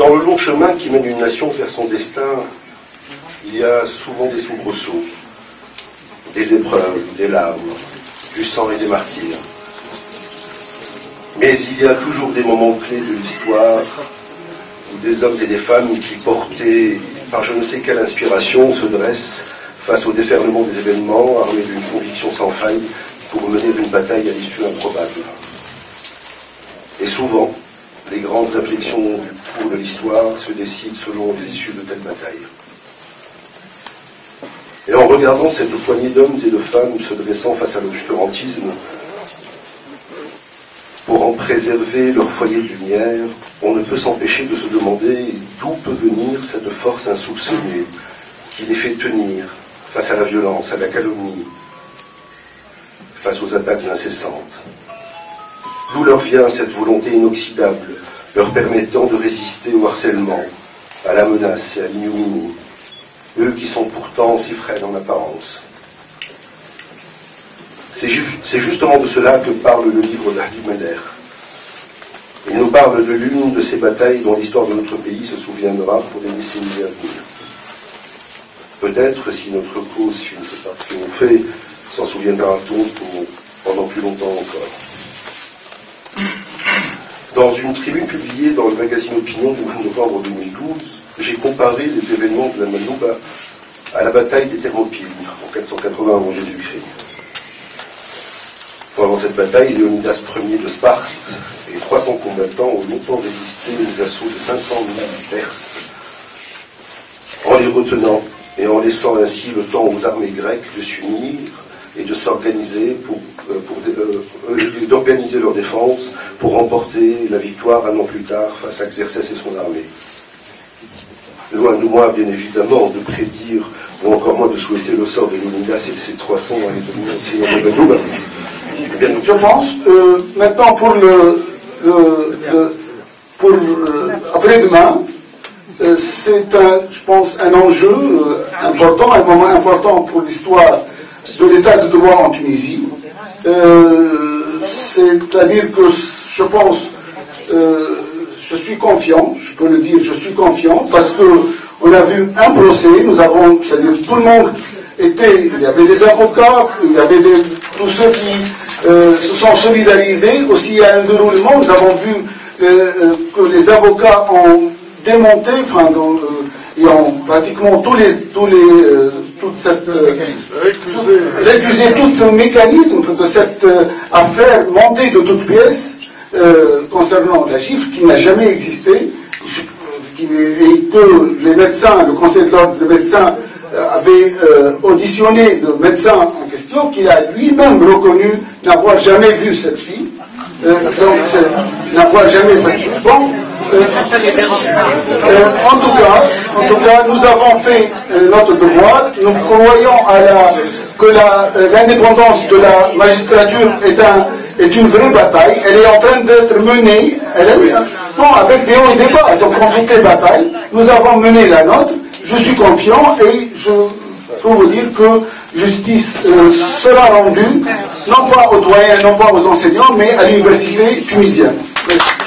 Dans le long chemin qui mène une nation vers son destin, il y a souvent des soubresauts, des épreuves, des larmes, du sang et des martyrs. Mais il y a toujours des moments clés de l'histoire où des hommes et des femmes qui, portés par je ne sais quelle inspiration, se dressent face au déferlement des événements, armés d'une conviction sans faille pour mener une bataille à l'issue improbable. Et souvent, les grandes inflexions du cours de l'histoire se décident selon les issues de telle bataille. Et en regardant cette poignée d'hommes et de femmes se dressant face à l'obscurantisme, pour en préserver leur foyer de lumière, on ne peut s'empêcher de se demander d'où peut venir cette force insoupçonnée qui les fait tenir face à la violence, à la calomnie, face aux attaques incessantes. D'où leur vient cette volonté inoxydable, leur permettant de résister au harcèlement, à la menace et à l'ignominie, eux qui sont pourtant si frêles en apparence. C'est justement de cela que parle le livre d'Habib Meder. Il nous parle de l'une de ces batailles dont l'histoire de notre pays se souviendra pour des décennies à venir. Peut-être, si notre cause finit par triompher, s'en souviendra-t-on pendant plus longtemps encore. Dans une tribune publiée dans le magazine Opinion du mois de novembre 2012, j'ai comparé les événements de la Manouba à la bataille des Thermopyles en 480 avant Jésus-Christ. Pendant cette bataille, Léonidas Ier de Sparte et 300 combattants ont longtemps résisté aux assauts de 500 000 Perses, en les retenant et en laissant ainsi le temps aux armées grecques de s'unir et de s'organiser d'organiser leur défense pour remporter la victoire un an plus tard face à Xerxès et son armée. Loin de moi, bien évidemment, de prédire ou encore moins de souhaiter le sort de Léonidas et de ses 300 dans les amis de Manouba. Je pense maintenant pour après-demain, c'est je pense un enjeu important, un moment important pour l'histoire de l'état de droit en Tunisie. C'est-à-dire que je pense, je suis confiant, je peux le dire, je suis confiant parce que on a vu un procès, nous avons, c'est-à-dire tout le monde était, il y avait des avocats, il y avait tous ceux qui se sont solidarisés, aussi à un déroulement, nous avons vu que les avocats ont démonté, enfin, et ont pratiquement récusé tout ce mécanisme de cette affaire montée de toutes pièces concernant la gifle qui n'a jamais existé, et que les médecins, le conseil de l'ordre des médecins avait auditionné le médecin en question, qui a lui-même reconnu n'avoir jamais vu cette fille, donc n'avoir jamais vu. Bon, en tout cas, nous avons fait notre devoir. Nous croyons que l'indépendance de la magistrature est une vraie bataille. Elle est en train d'être menée. Avec des hauts et des bas. Donc, en toutes les batailles, nous avons mené la nôtre. Je suis confiant et je peux vous dire que justice sera rendue, non pas aux doyens, non pas aux enseignants, mais à l'université tunisienne. Merci.